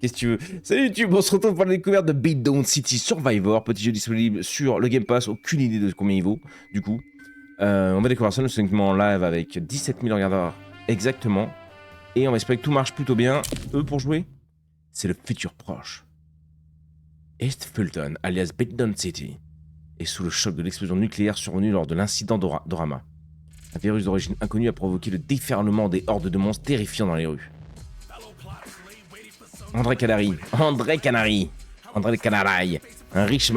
Qu'est-ce que tu veux? Salut YouTube, on se retrouve pour la découverte de Beatdown City Survivor, petit jeu disponible sur le Game Pass, aucune idée de combien il vaut, du coup. On va découvrir ça, nous sommes en live avec 17 000 regardeurs exactement. Et on va espérer que tout marche plutôt bien. Eux, pour jouer, c'est le futur proche. East Fulton, alias Beatdown City, est sous le choc de l'explosion nucléaire survenue lors de l'incident d'Orama. Un virus d'origine inconnue a provoqué le déferlement des hordes de monstres terrifiants dans les rues. André Canary, un riche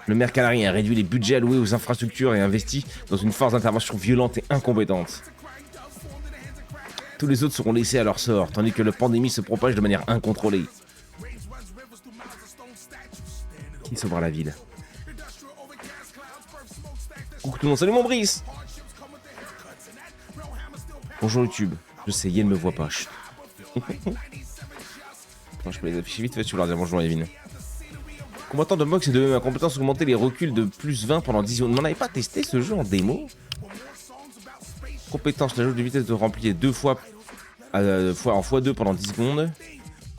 le maire Canary a réduit les budgets alloués aux infrastructures et investi dans une force d'intervention violente et incompétente. Tous les autres seront laissés à leur sort, tandis que la pandémie se propage de manière incontrôlée. Qui sauvera la ville? Coucou tout le monde, salut mon Brice! Bonjour YouTube, je sais, Yen me voit pas. Je peux les afficher vite fait, tu veux leur dire bonjour Yevin. Combattant de Mox et de ma compétence augmenter les reculs de plus 20 pendant 10 secondes. On n'avait pas testé ce jeu en démo? Compétence, l'ajout de vitesse de remplir 2 fois en x2 pendant 10 secondes.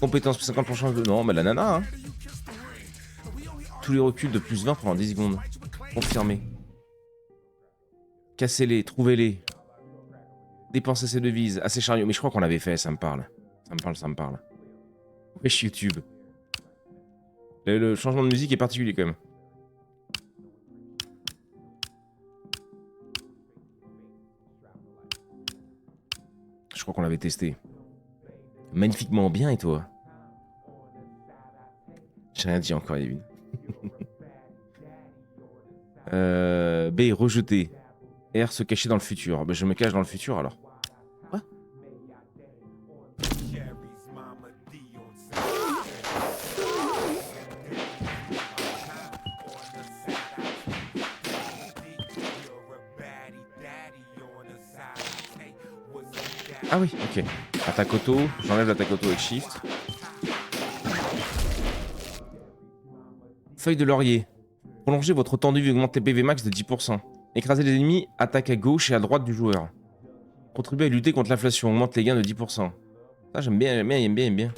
Compétence plus 50% de... Non, mais la nana, hein. Tous les reculs de plus 20 pendant 10 secondes. Confirmé. Cassez-les, trouvez-les. Dépensez ces devises, assez chariot. Mais je crois qu'on l'avait fait, ça me parle. Ça me parle. Wesh YouTube. Le changement de musique est particulier quand même. Je crois qu'on l'avait testé. Magnifiquement bien, et toi? J'ai rien dit encore, Yevin. B, rejeté. R, se cacher dans le futur. Ben, je me cache dans le futur alors. Quoi? Ah oui, ok. Attaque auto, j'enlève l'attaque auto avec Shift. Feuille de laurier. Prolongez votre temps de vie, augmentez PV max de 10%. Écraser les ennemis, attaque à gauche et à droite du joueur. Contribuer à lutter contre l'inflation, augmente les gains de 10%. Ça j'aime bien, j'aime bien.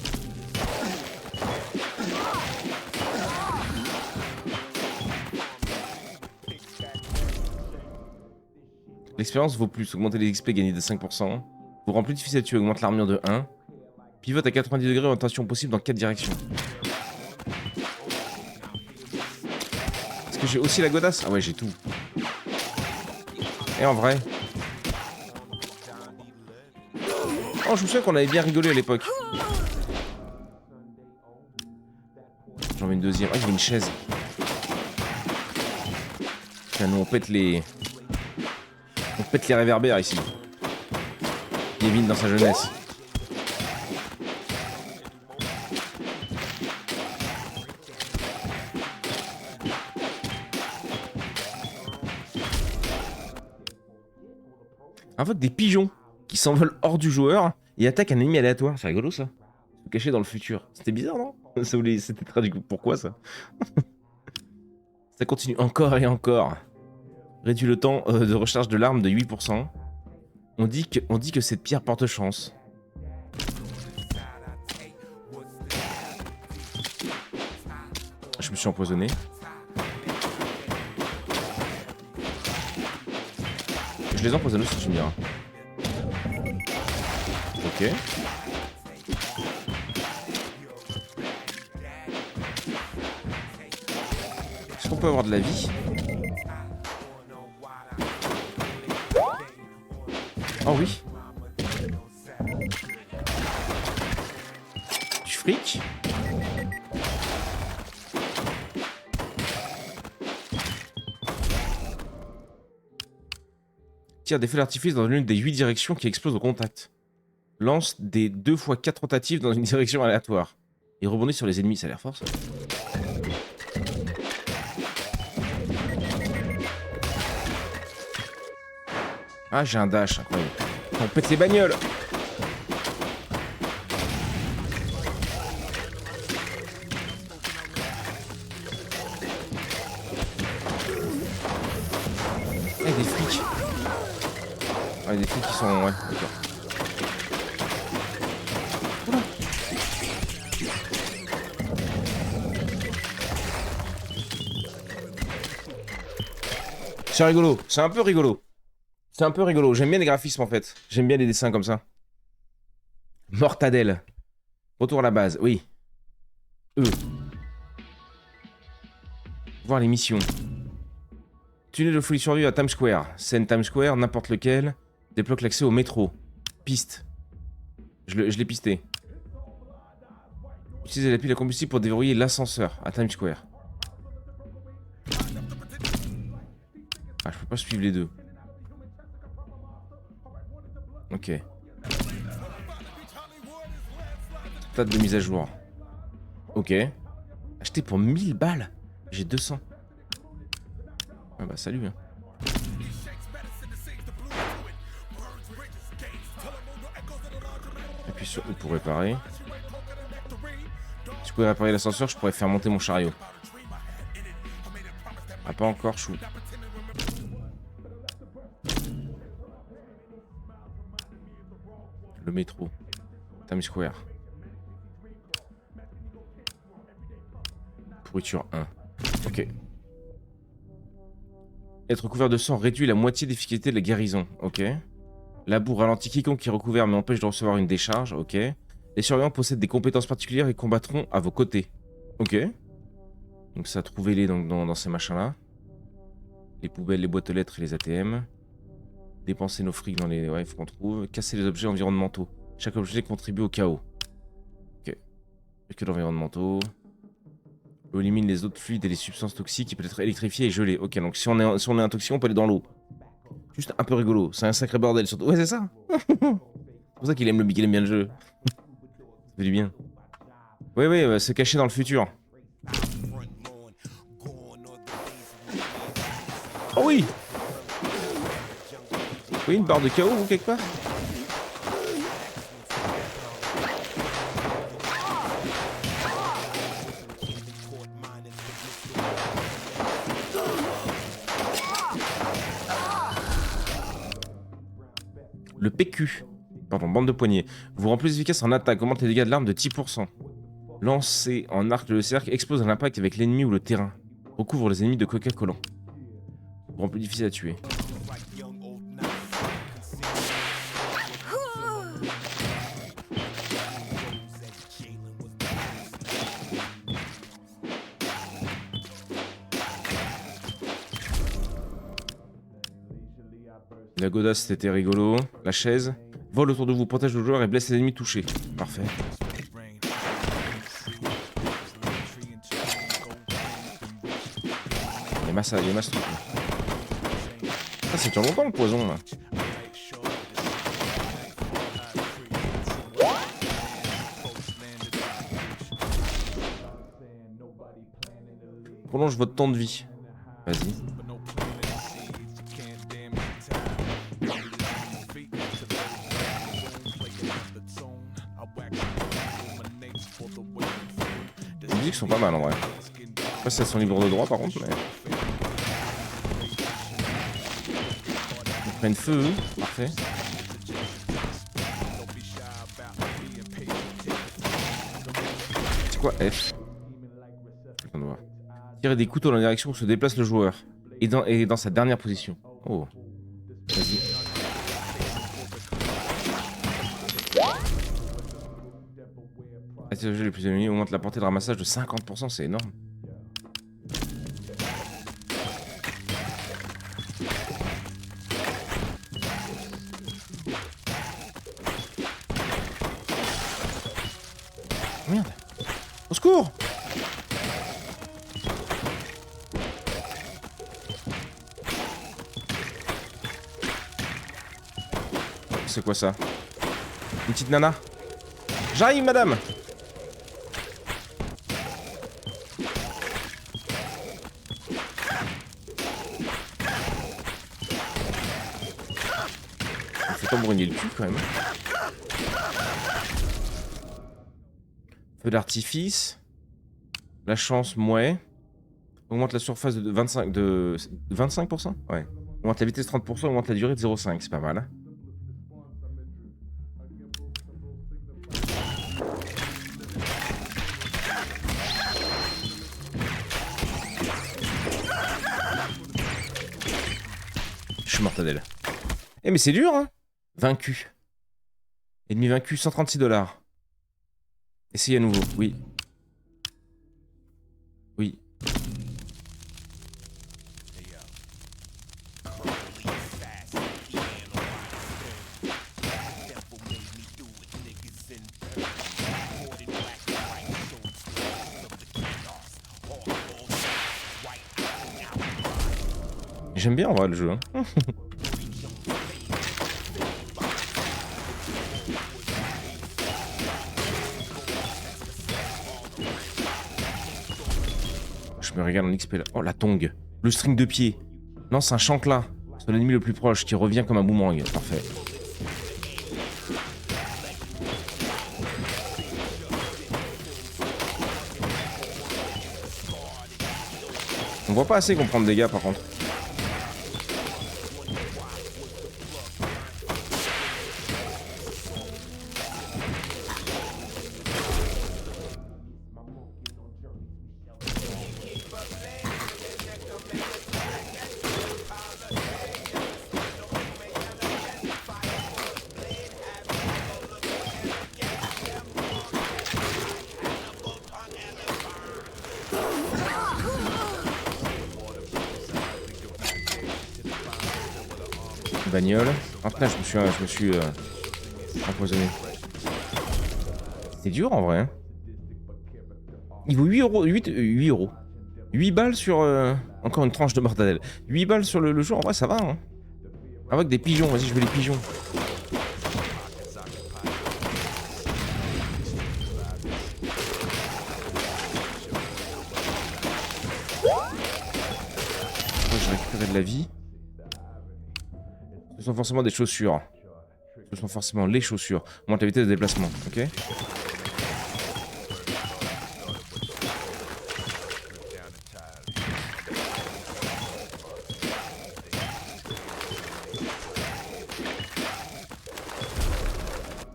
L'expérience vaut plus, augmentez les XP gagnés de 5%. Vous rend plus difficile à tuer, augmente l'armure de 1. Pivote à 90 degrés, orientation possible dans 4 directions. Est-ce que j'ai aussi la godasse? Ah ouais, j'ai tout. Et en vrai... Oh, je me souviens qu'on avait bien rigolé à l'époque. J'en mets une deuxième. Ah, il y a une chaise. Tiens, nous on pète les... On pète les réverbères ici. Kevin dans sa jeunesse. Invoque des pigeons qui s'envolent hors du joueur et attaquent un ennemi aléatoire. C'est rigolo ça. Se cacher dans le futur. C'était bizarre, non? C'était tragique. Pourquoi ça? Ça continue encore et encore. Réduit le temps de recharge de l'arme de 8%. On dit que cette pierre porte chance. Je me suis empoisonné. Je les empoisonne aussi, tu me diras. Ok. Est-ce qu'on peut avoir de la vie? Oh oui. Du fric. Tire des feux d'artifice dans l'une des 8 directions qui explosent au contact. Lance des 2 x 4 rotatives dans une direction aléatoire. Et rebondit sur les ennemis, ça a l'air fort ça. Ah, j'ai un dash, incroyable. On pète les bagnoles. Ah, des flics. Ah, des flics qui sont... Ouais, d'accord. C'est rigolo. C'est un peu rigolo. C'est un peu rigolo. J'aime bien les graphismes en fait. J'aime bien les dessins comme ça. Mortadelle. Retour à la base. Oui. Voir les missions. Tunnel de folie sur vue à Times Square. Scène Times Square, n'importe lequel. Débloque l'accès au métro. Piste. Je l'ai pisté. Utilisez la pile à combustible pour déverrouiller l'ascenseur à Times Square. Ah, je peux pas suivre les deux. Ok. Stade de mise à jour. Ok. Acheté pour 1000 balles. J'ai 200. Ah bah salut. Hein. Appuie sur E pour réparer. Si je pouvais réparer l'ascenseur, je pourrais faire monter mon chariot. Ah pas encore, chou. Le métro. Times Square. Pourriture 1. Ok. Être couvert de sang réduit la moitié d'efficacité de la guérison. Ok. La boue ralentit quiconque qui est recouvert mais empêche de recevoir une décharge. Ok. Les surveillants possèdent des compétences particulières et combattront à vos côtés. Ok. Donc ça, trouvez-les dans ces machins-là. Les poubelles, les boîtes aux lettres et les ATM. Dépenser nos frics dans les... Ouais, il faut qu'on trouve. Casser les objets environnementaux. Chaque objet contribue au chaos. Ok. Que l'environnementaux. L'eau élimine les autres fluides et les substances toxiques qui peuvent être électrifiées et gelées. Ok, donc si on est intoxiqué, on peut aller dans l'eau. Juste un peu rigolo. C'est un sacré bordel surtout. Ouais, c'est ça. C'est pour ça qu'il aime bien le jeu. Ça fait du bien. Oui, se cacher dans le futur. Oh oui. Oui, une barre de chaos ou quelque part. Le PQ. Pardon, bande de poignets. Vous rend plus efficace en attaque, augmente les dégâts de l'arme de 10%. Lancer en arc le cercle, explose à l'impact avec l'ennemi ou le terrain. Recouvre les ennemis de Coca-Cola. Vous rend plus difficile à tuer. La godasse c'était rigolo. La chaise. Vole autour de vous, protège le joueur et blesse les ennemis touchés. Parfait. Les masses trucs. Ah, c'est longtemps le poison là. Prolonge votre temps de vie. Vas-y. Les musiques sont pas mal en vrai. Je sais pas si elles sont libres de droit par contre, mais. Ils prennent feu, parfait. C'est quoi F? On doit tirer des couteaux dans la direction où se déplace le joueur. Et dans sa dernière position. Oh. Vas-y. Attirer les plus éloignés augmente la portée de ramassage de 50%, c'est énorme. Merde. Au secours! C'est quoi ça? Une petite nana? J'arrive, madame! Faut pas brûler le cul quand même. Feu d'artifice. La chance, mouais. Augmente la surface de 25%? Ouais. Augmente la vitesse de 30%, augmente la durée de 0,5. C'est pas mal. Hein. suis mortadelle. Eh mais c'est dur, hein. Vaincu. Ennemi vaincu, 136$. Essayez à nouveau, oui. Oui. J'aime bien en vrai le jeu. Hein. Je me régale en XP là. Oh la tongue. Le string de pied. Lance un chanclin sur l'ennemi le plus proche qui revient comme un boomerang. Parfait. On voit pas assez qu'on prend de dégâts par contre. Bagnole. Après, je me suis empoisonné. C'est dur en vrai. Hein. Il vaut 8 euros. 8 euros. 8 balles sur. Encore une tranche de mortadelle. 8 balles sur le jeu, en vrai, ça va. Hein. Avec des pigeons, vas-y, je veux les pigeons. Je récupérer de la vie. Ce sont forcément des chaussures. Ce sont forcément les chaussures. Monte la vitesse de déplacement, ok?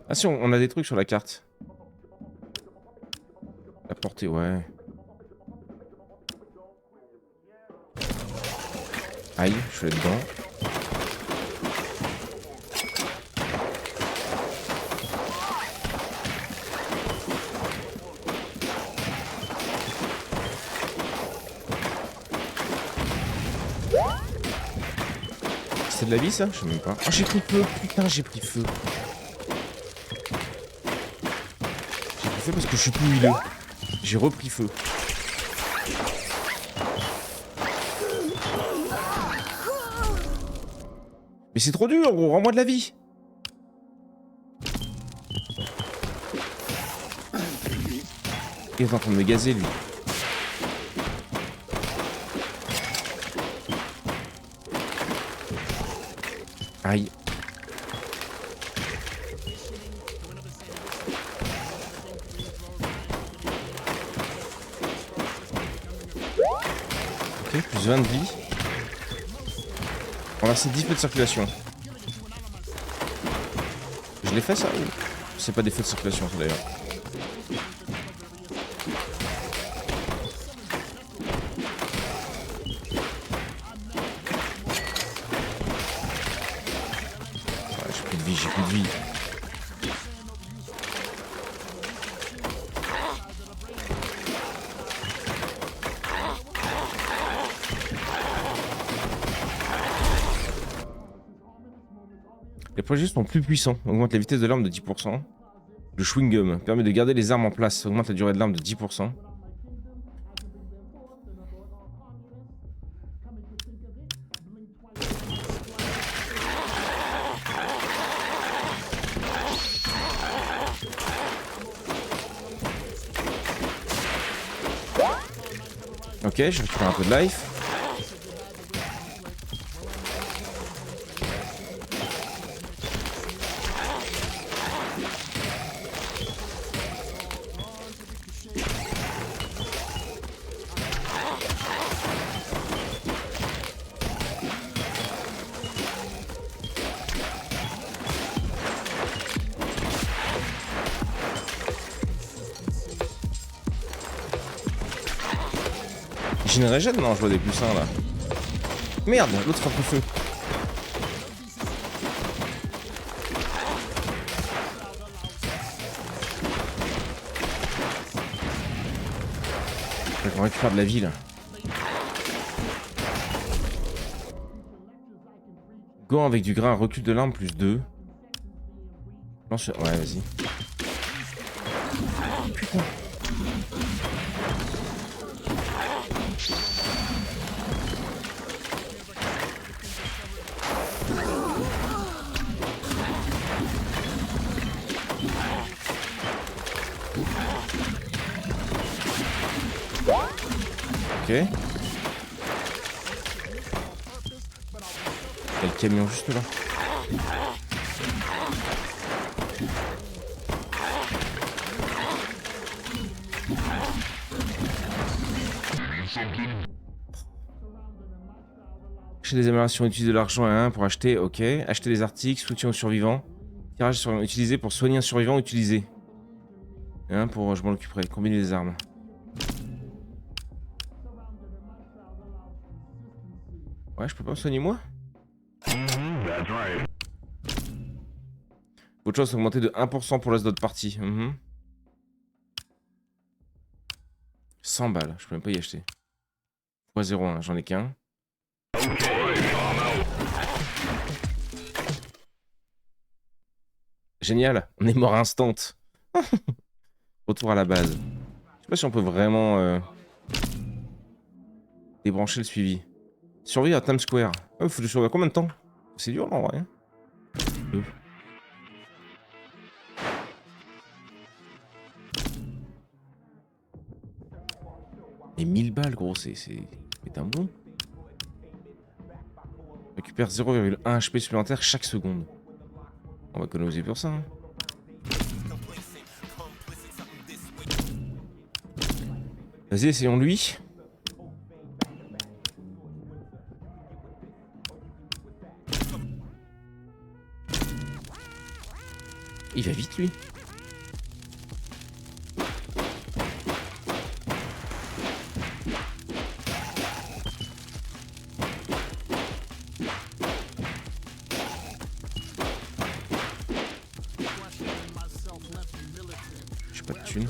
Ah si, on a des trucs sur la carte. La portée, ouais. Aïe, je suis là-dedans. C'est de la vie ça? Je sais même pas. Ah j'ai pris feu, putain j'ai pris feu. J'ai pris feu parce que je suis plus huileux. J'ai repris feu. Mais c'est trop dur gros, rends-moi de la vie. Il est en train de me gazer lui. Aïe. Ok, plus 20 de vie. Renverser 10 feux de circulation. Je l'ai fait ça ou c'est pas des feux de circulation ça d'ailleurs? J'ai plus de vie, j'ai plus de vie. Les projets sont plus puissants, augmente la vitesse de l'arme de 10%. Le chewing-gum permet de garder les armes en place, augmente la durée de l'arme de 10%. Ok, je récupère un peu de life. J'ai une régène? Non, je vois des poussins là. Merde, l'autre frappe le feu. On récupère de la vie là. Gant avec du grain, recul de l'arme plus 2. Lance... Ouais, vas-y. Putain. Ok. Il y a le camion juste là. Acheter des améliorations, utiliser de l'argent à 1 pour acheter, ok. Acheter des articles, soutien aux survivants. Tirage sur utilisé pour soigner un survivant, utilisé. Et 1 pour, je m'en occuperai, combiner les armes. Ouais, je peux pas me soigner moi? Votre chance augmentée de 1% pour l'as d'autres parties. 100 balles, je peux même pas y acheter. x 0,1, j'en ai qu'un. Génial, on est mort instant. Retour à la base. Je sais pas si on peut vraiment débrancher le suivi. Survivre à Times Square. Oh, faut que je survive combien de temps? C'est dur, non, en vrai. Et 1000 balles, gros, c'est un bon. Récupère 0,1 HP supplémentaire chaque seconde. On va économiser pour ça. Hein. Vas-y, essayons lui. Il va vite, lui. J'ai pas de thunes.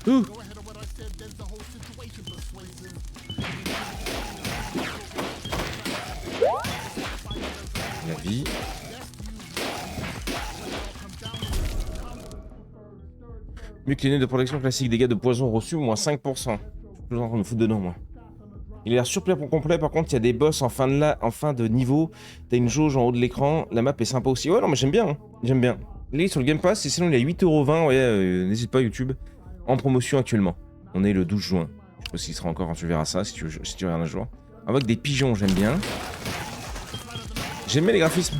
Ouh. La vie. Mieux que les nœuds de protection classique, dégâts de poison reçus, moins 5%. Je suis toujours en train de me foutre dedans, moi. Il a l'air surpris pour complet, par contre, il y a des boss en fin de niveau. T'as une jauge en haut de l'écran. La map est sympa aussi. Ouais, non, mais j'aime bien. Hein. J'aime bien. Il est sur le Game Pass et sinon il est à 8,20€. Ouais, n'hésite pas, YouTube. En promotion actuellement. On est le 12 juin. Je sais pas s'il sera encore quand tu verras ça, si tu regardes un jour. Avec des pigeons, j'aime bien. J'aime bien les graphismes.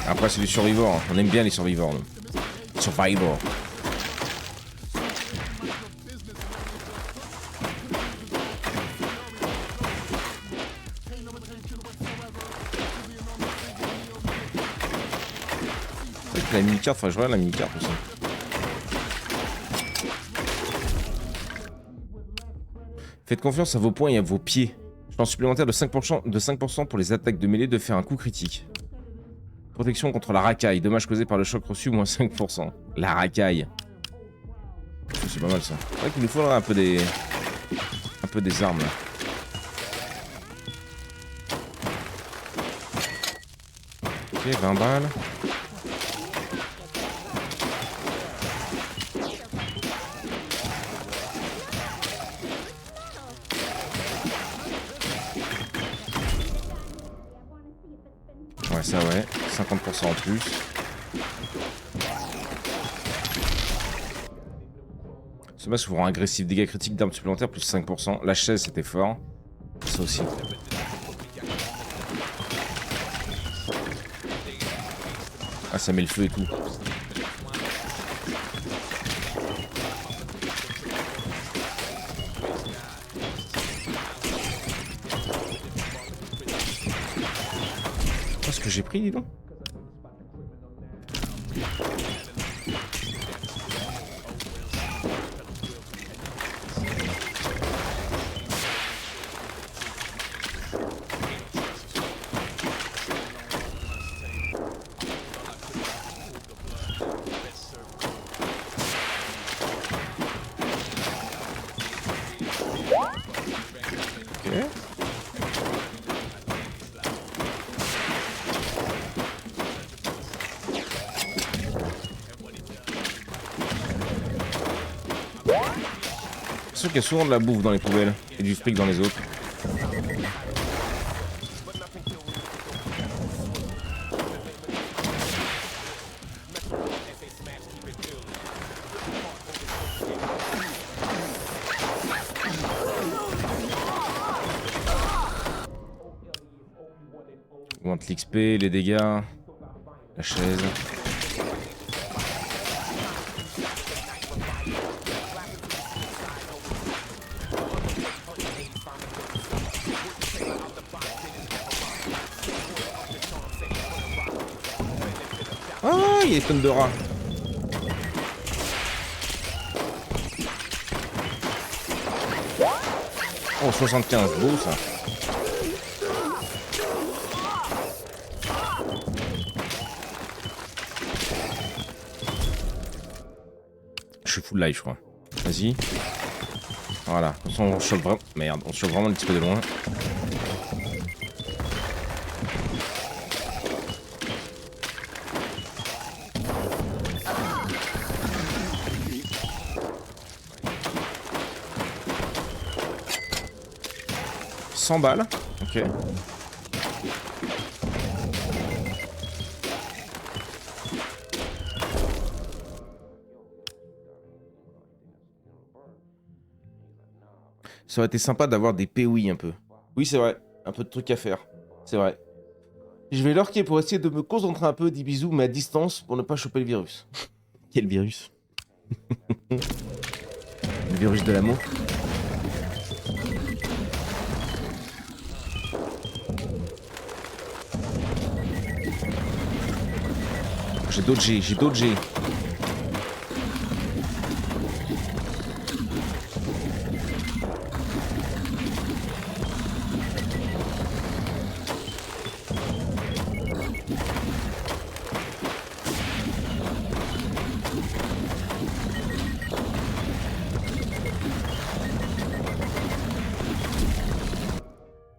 Après, c'est du survivor. On aime bien les survivors, nous. Survivor. La mini-carte, enfin je regarde la mini-carte aussi. Faites confiance à vos poings et à vos pieds. Chance supplémentaire de 5% pour les attaques de mêlée de faire un coup critique. Protection contre la racaille. Dommage causé par le choc reçu, moins 5%. La racaille. C'est pas mal ça. C'est vrai qu'il nous faudra un peu des armes là. Ok, 20 balles. Ouais, ça ouais. 50% en plus. Ce masque vous rend agressif. Dégâts critiques d'armes supplémentaires plus 5%. La chaise c'était fort. Ça aussi. Ah, ça met le feu et tout. j'ai pris, dis donc. C'est sûr qu'il y a souvent de la bouffe dans les poubelles et du fric dans les autres. Augmente l'XP, les dégâts, la chaise. Ah, il y a des tonnes de rats. Oh, 75, beau ça. Je suis full life, je crois. Vas-y. Voilà, comme ça on chope vraiment. Merde, on chope vraiment un petit peu de loin. Balles. Ok. Ça aurait été sympa d'avoir des POI un peu. Oui, c'est vrai. Un peu de trucs à faire. C'est vrai. Je vais lurker pour essayer de me concentrer un peu, dis bisous, mais à distance pour ne pas choper le virus. Quel virus? Le virus de l'amour. J'ai dodgé, j'ai dodgé.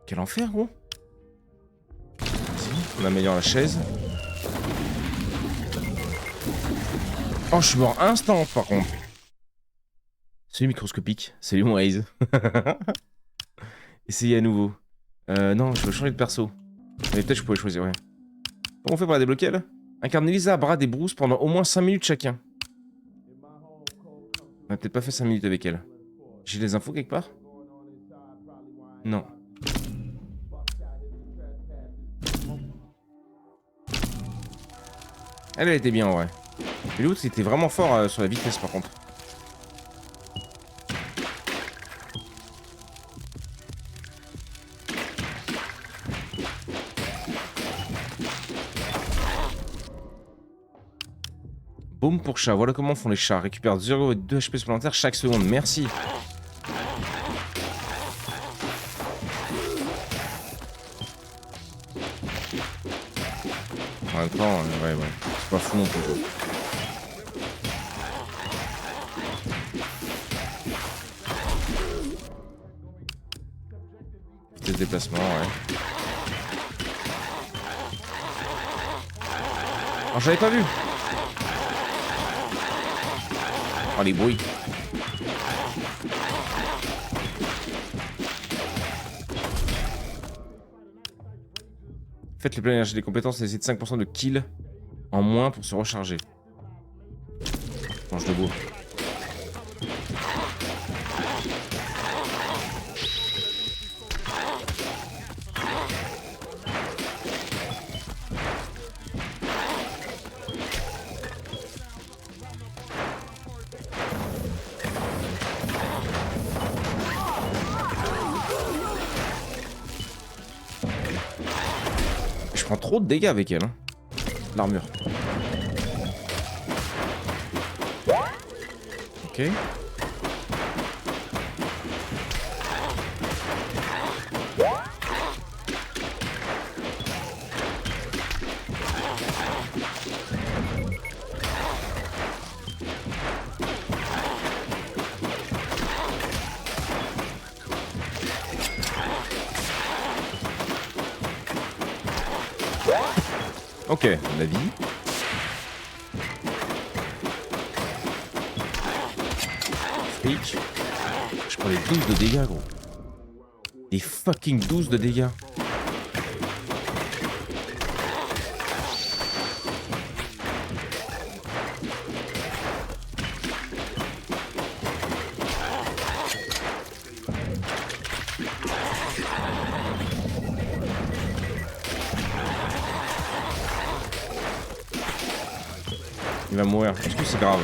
Quel enfer, gros. On améliore la chaise. Oh, je suis mort instant par contre. Salut microscopique. Salut mon Raze. Essayez à nouveau. Non, je veux changer de perso. Mais peut-être je pouvais choisir, ouais. Comment on fait pour la débloquer, elle? Incarner Lisa, Brad et Bruce pendant au moins 5 minutes chacun. On a peut-être pas fait 5 minutes avec elle. J'ai des infos quelque part? Non. Elle était bien en vrai. Mais l'autre était vraiment fort sur la vitesse par contre. Baume pour chat, voilà comment font les chats. Récupère 0,2 HP supplémentaires chaque seconde, merci. En même temps, ouais, c'est pas fou non plus. Des déplacements, ouais. Oh, j'avais pas vu. Oh, les bruits. Faites les plein énergie des compétences et essayez de 5% de kill en moins pour se recharger. Mange debout. prend trop de dégâts avec elle. Hein. L'armure. Ok. Ok, la vie. Freak. Je prends les 12 de dégâts, gros. Les fucking 12 de dégâts. Il va mourir. Est-ce que c'est grave?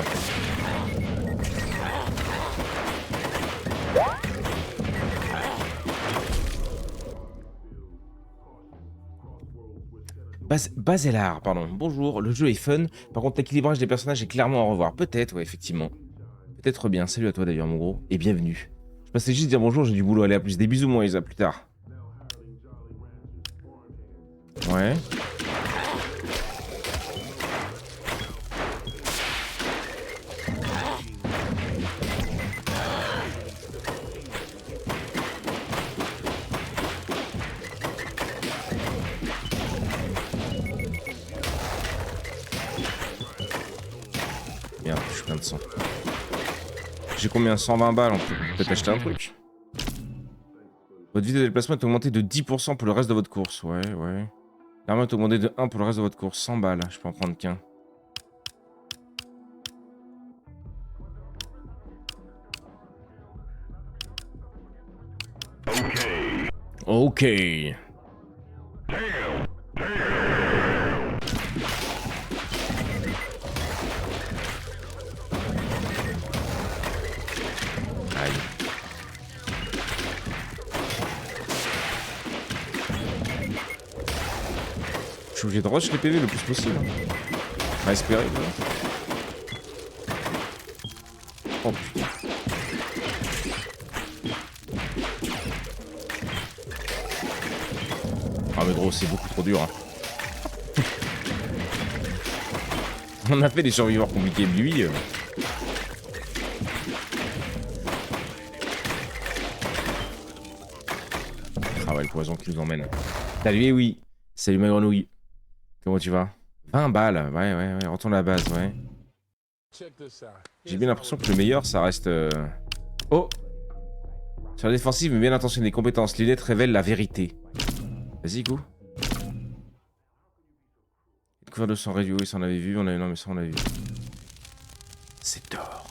Bazelar, pardon. Bonjour, le jeu est fun. Par contre, l'équilibrage des personnages est clairement à revoir. Peut-être, ouais, effectivement. Peut-être bien. Salut à toi d'ailleurs, mon gros. Et bienvenue. Je passais juste dire bonjour, j'ai du boulot. Allez, à plus. Des bisous, moi, Isa, plus tard. Ouais. Merde, je suis plein de sang. J'ai combien? 120 balles, on peut peut-être acheter un truc. Votre vitesse de déplacement est augmentée de 10% pour le reste de votre course. Ouais, ouais. L'armement est augmentée de 1 pour le reste de votre course. 100 balles, je peux en prendre qu'un. Ok. Aïe. Je suis obligé de rush les PV le plus possible. On va espérer. Oh putain. Ah mais gros, c'est beaucoup trop dur. Hein. On a fait des survivors compliqués, lui. Ah ouais, le poison qui nous emmène. Salut, oui. Salut ma grenouille. Comment tu vas? 20 balles, ouais, retourne à la base, ouais. J'ai bien l'impression que le meilleur, ça reste... Oh! Sur la défensive, mais bien intentionné, compétences. Lilith révèle la vérité. Vas-y, go. Couvert de sang réduit, oui, ça on avait vu, on avait... Non mais ça on avait vu. C'est d'or.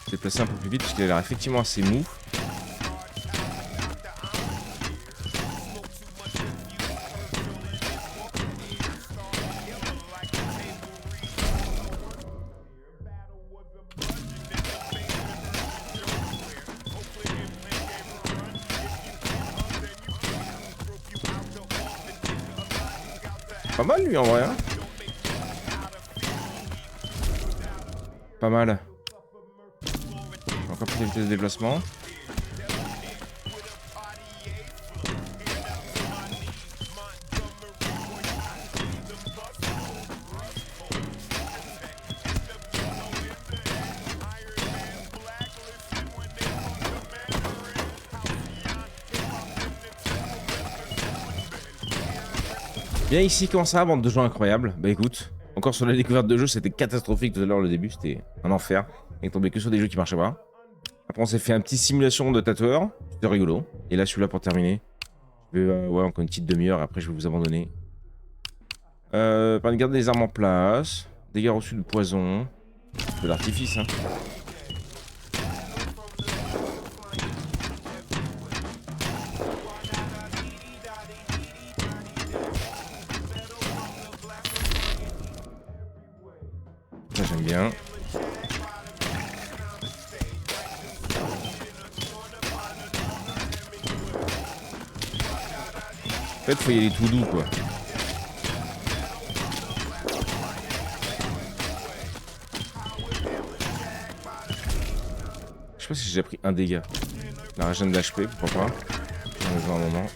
Je vais déplacer un peu plus vite parce qu'il a l'air effectivement assez mou. Pas mal lui en vrai hein. Pas mal. Encore plus de vitesse de déplacement. Bien ici, comment ça va, bande de gens incroyables? Bah écoute, encore sur la découverte de jeu, c'était catastrophique tout à l'heure le début, c'était un enfer. On est tombé que sur des jeux qui marchaient pas. Après on s'est fait un petit simulation de tatoueur, c'était rigolo. Et là celui-là pour terminer. Je vais, ouais, encore une petite demi-heure, après je vais vous abandonner. Par une garde des armes en place, dégâts reçus de poison, de l'artifice hein. bien. En fait, faut y aller tout doux, quoi. Je sais pas si j'ai déjà pris un dégât. La régène d'HP, pourquoi pas. J'en ai besoin un moment.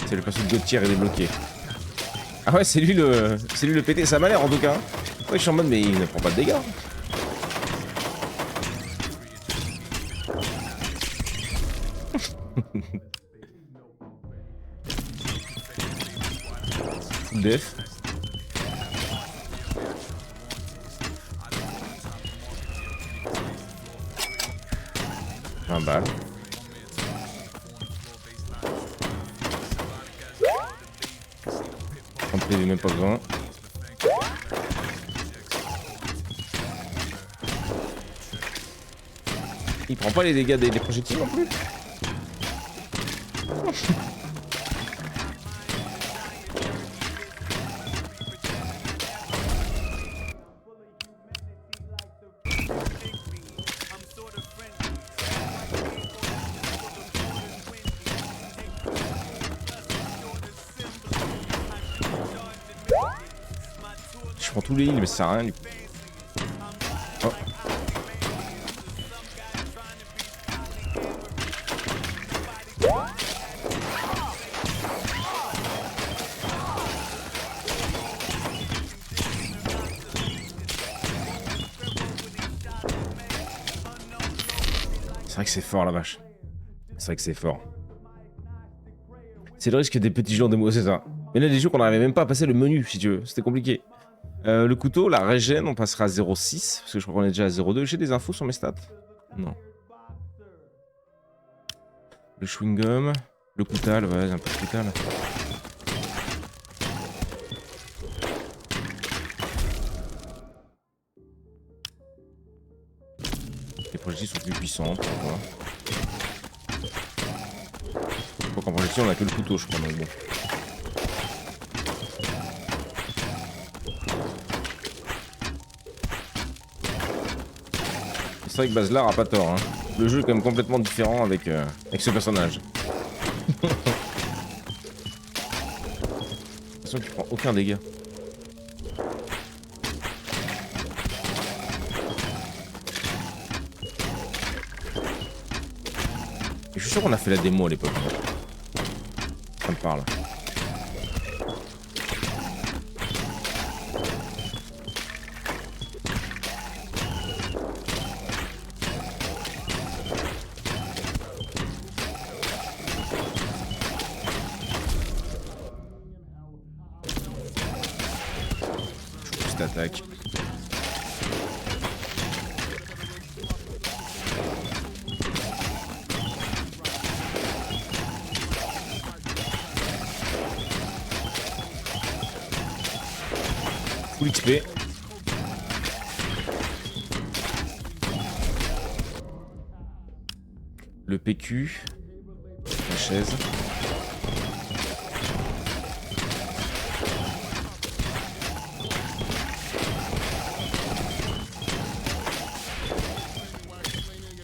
C'est le perso de Gauthier est débloqué. Ah ouais, c'est lui le pété, ça m'a l'air en tout cas. Ouais, je suis en mode mais il ne prend pas de dégâts. Def. 20 balles. Il n'y même pas besoin. Il prend pas les dégâts des projectiles non plus. Je prends tous les heals mais ça sert à rien du coup. Oh. C'est vrai que c'est fort la vache. C'est vrai que c'est fort. C'est le risque des petits jours de mots, c'est ça. Mais là, des jours qu'on n'arrivait même pas à passer le menu, si tu veux. C'était compliqué. Le couteau, la régène, on passera à 0,6. Parce que je crois qu'on est déjà à 0,2. J'ai des infos sur mes stats? Non. Le chewing-gum. Le coutal, ouais, un peu de coutal. Les projectiles sont plus puissants, pourquoi? Pourquoi qu'en projection, on a que le couteau, je crois, donc bon. C'est vrai que Bazlar a pas tort, hein. Le jeu est quand même complètement différent avec ce personnage. De toute façon, tu prends aucun dégât. Et je suis sûr qu'on a fait la démo à l'époque. Ça me parle. Attaque. Full XP. Le PQ. La chaise.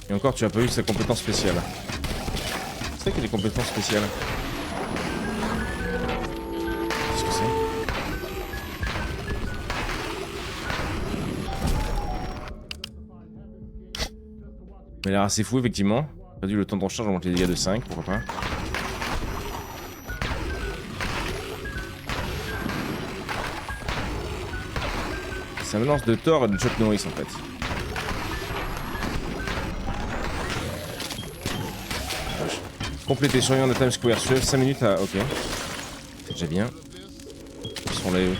Et encore, tu as pas eu sa compétence spéciale. C'est vrai qu'il y a des compétences spéciales. Qu'est-ce que c'est? Il a l'air assez fou, effectivement. Perdu le temps de recharge, on monte les dégâts de 5, pourquoi pas. C'est un mélange de Thor et de Chuck Norris, en fait. Compléter sur de time square, suivre 5 minutes à... Ok. C'est déjà bien. Ils sont là, eux.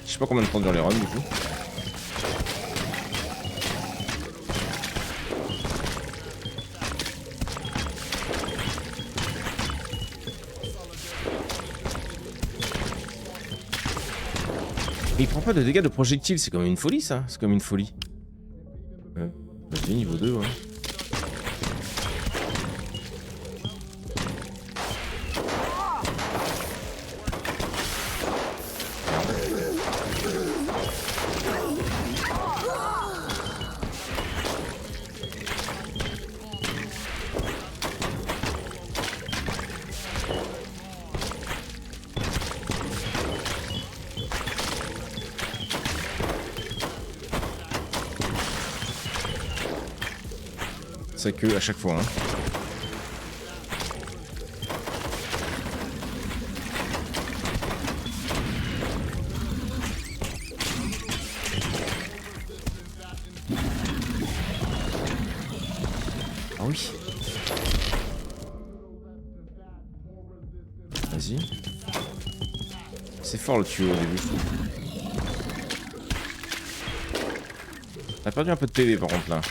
Je sais pas combien de temps dure les runs, du coup. Mais il prend pas de dégâts de projectiles, c'est comme une folie ça, c'est comme une folie. Vas-y, niveau 2, ouais. C'est que à chaque fois. Hein. Ah oui. Vas-y. C'est fort le tuyau au début. T'as perdu un peu de PV par contre là.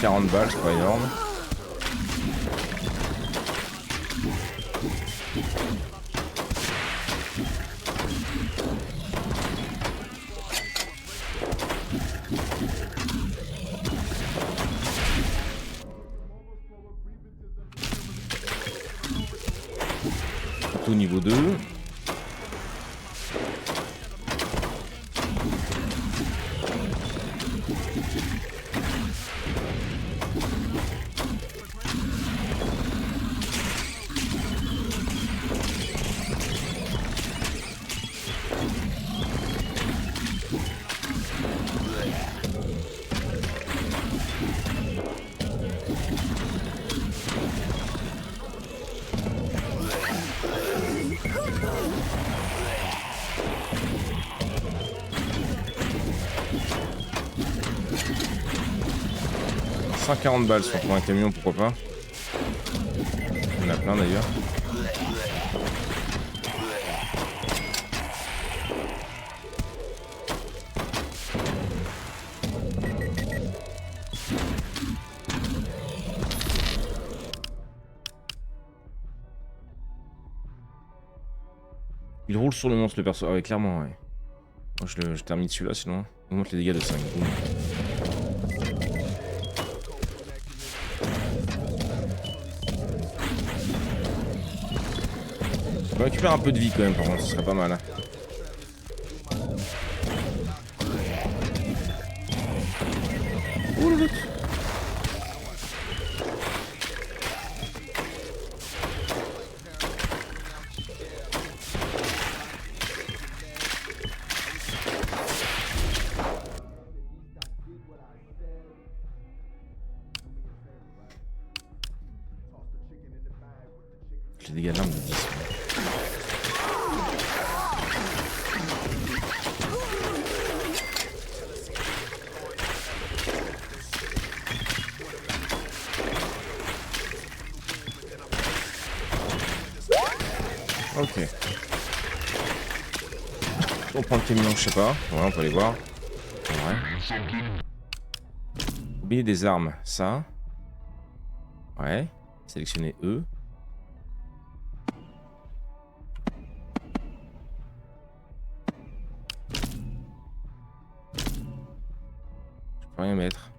40 balles, c'est pas énorme. Au niveau 2. « 140 balles sur un camion, pourquoi pas. Il y en a plein d'ailleurs. Il roule sur le monstre le perso. Ah ouais, clairement, ouais. Moi je termine celui-là sinon. On monte les dégâts de 5. Boum. On récupère un peu de vie quand même, par contre, ce serait pas mal. Hein. Ouh, le j'ai des dégâts d'armes de 10. Ok. On prend le camion, je sais pas. Ouais, on peut aller voir. Ouais. Oublier des armes, ça. Ouais. Sélectionner E. Je peux rien mettre.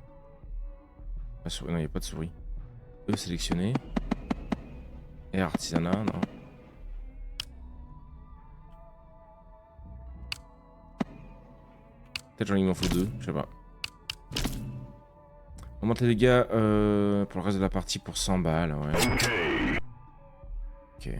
Non, il n'y a pas de souris. E sélectionner. Et artisanat, non. Peut-être j'en m'en faut 2, je sais pas. On monte les dégâts pour le reste de la partie pour 100 balles, ouais. Ok.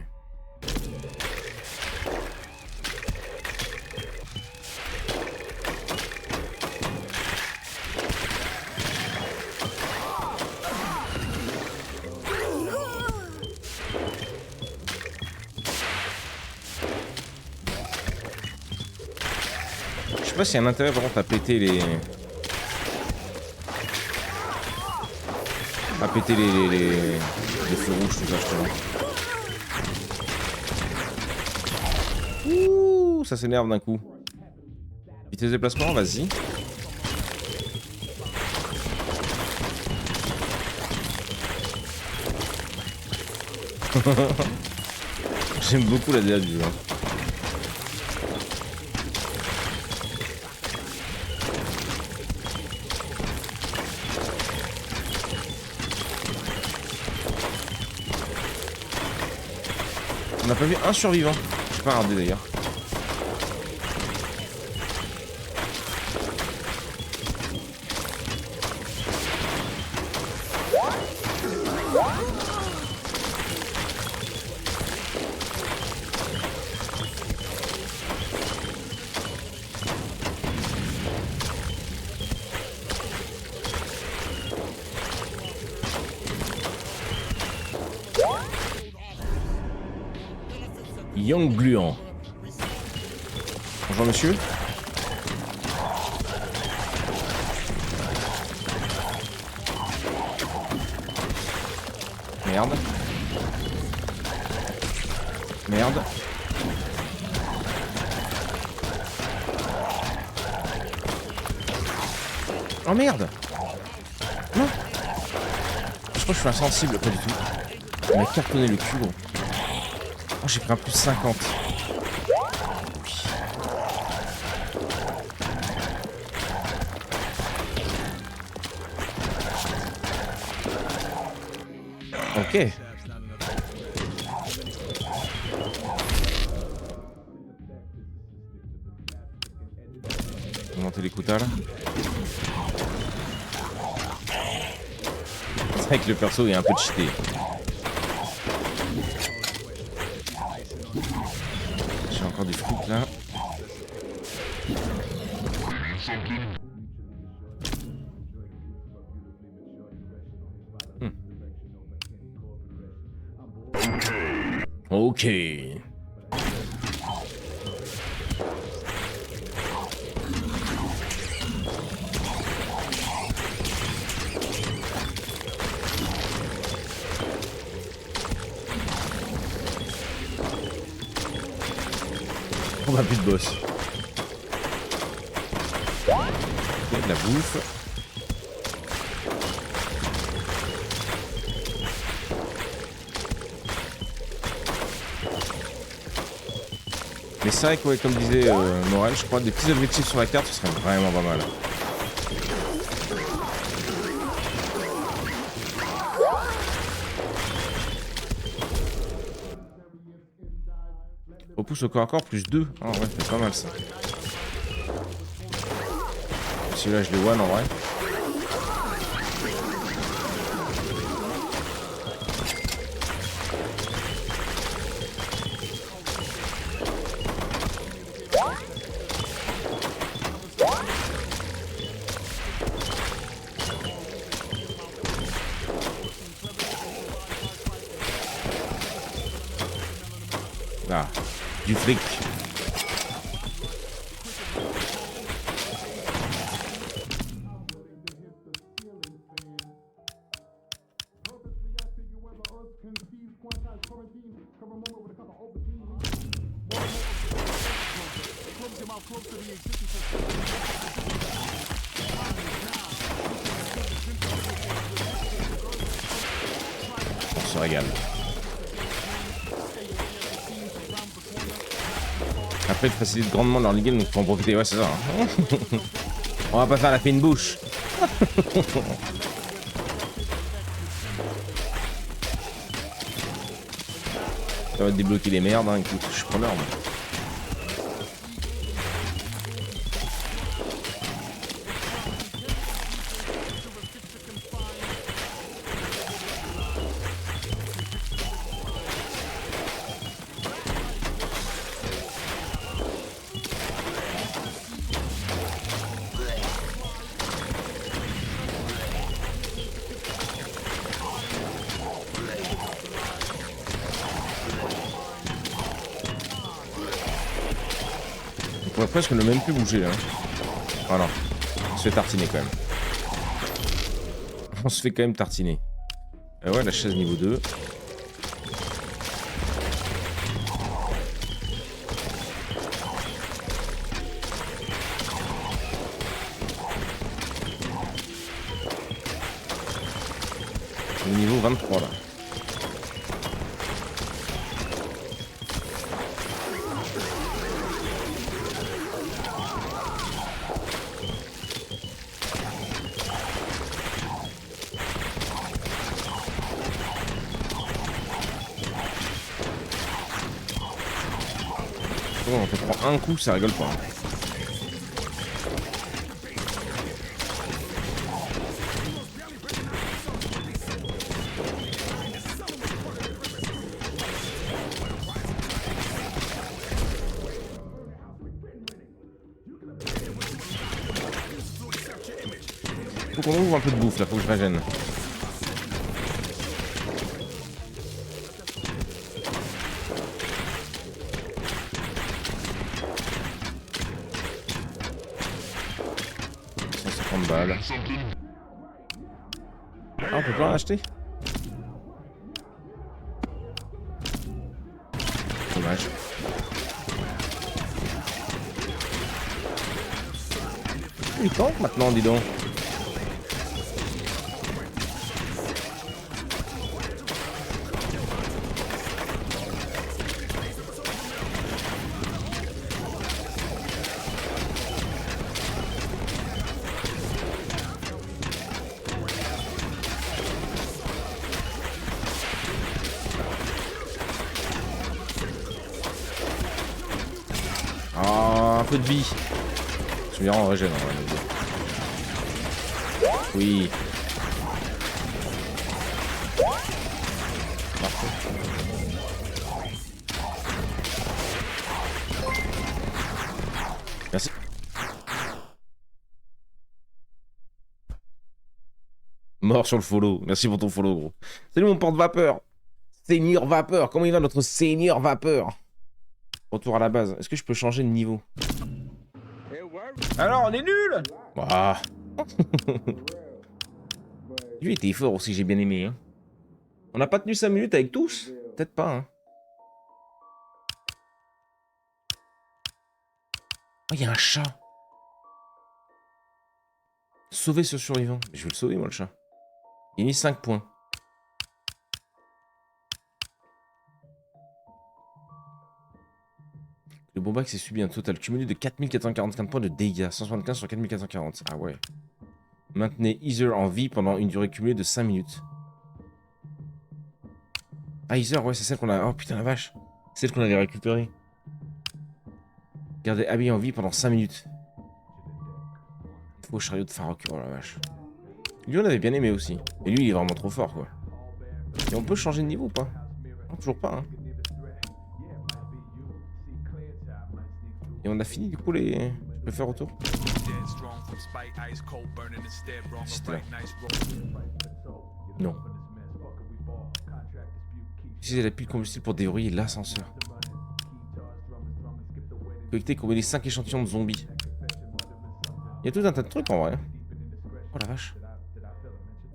Je sais pas s'il y a un intérêt par contre à péter les... À péter les feux rouges, tout ça, je te vois. Ouh, ça s'énerve d'un coup. Vitesse de déplacement, vas-y. J'aime beaucoup la DA du jeu. On n'a pas vu un survivant. Je sais pas regardé d'ailleurs. Young Gluant. Bonjour monsieur. Merde. Merde. Oh merde. Non. Je crois que je suis insensible, pas du tout. Il m'a cartonné le cul, gros. Oh, j'ai pris un plus 50. Ok. Monter les couteaux là. C'est vrai que le perso est un peu cheaté. J'ai encore des frites là. Ok. On va plus de boss. Ok, de la bouffe. Mais c'est vrai que, ouais, comme disait Morel, je crois des petits objectifs sur la carte, ce serait vraiment pas mal. Repousse au corps à corps plus 2. Ah ouais, c'est pas mal ça. Celui-là, je l'ai one en vrai. Ah, du fric. On se régale. Après, ils facilitent grandement leur game, donc faut en profiter. Ouais, c'est ça. Hein. On va pas faire la fine bouche. Ça va débloquer les merdes, hein. Écoute, je suis preneur. Moi. On pourrait presque ne même plus bouger là. Oh non, on se fait tartiner quand même. On se fait quand même tartiner. Ouais, la chaise niveau 2. Niveau 23 là. on te prend un coup, ça rigole pas. Hein. Faut qu'on ouvre un peu de bouffe là, faut que je régène. Balles. Ah, on peut pas en acheter? Dommage. Il tank maintenant, dis donc. Ah, un peu de vie. Je vais en régène. Oui. Parfait. Merci. Mort sur le follow. Merci pour ton follow, gros. Salut mon porte-vapeur. Seigneur Vapeur. Comment il va notre Seigneur Vapeur? Retour à la base. Est-ce que je peux changer de niveau? Alors, on est nul. Ah. Lui était fort aussi, j'ai bien aimé. Hein. On n'a pas tenu 5 minutes avec tous? Peut-être pas. Hein. Oh, il y a un chat. Sauver ce survivant. Je vais le sauver, moi, le chat. Il a mis 5 points. Le Bombax s'est subi un total cumulé de 4445 points de dégâts. 175 sur 4440. Ah ouais. Maintenez Ether en vie pendant une durée cumulée de 5 minutes. Ah, Ether, ouais, c'est celle qu'on a... Oh putain, la vache. Celle qu'on avait récupérée. Gardez Abby en vie pendant 5 minutes. Faux chariot de Farok. Oh la vache. Lui, on avait bien aimé aussi. Et lui, il est vraiment trop fort, quoi. Et on peut changer de niveau ou pas? Non, toujours pas, hein. Et on a fini, du coup, les... Je peux faire retour? C'était là. Non. Utilisez la pile combustible pour déverrouiller l'ascenseur. Collectez et combiner 5 échantillons de zombies. Il y a tout un tas de trucs en vrai. Oh la vache.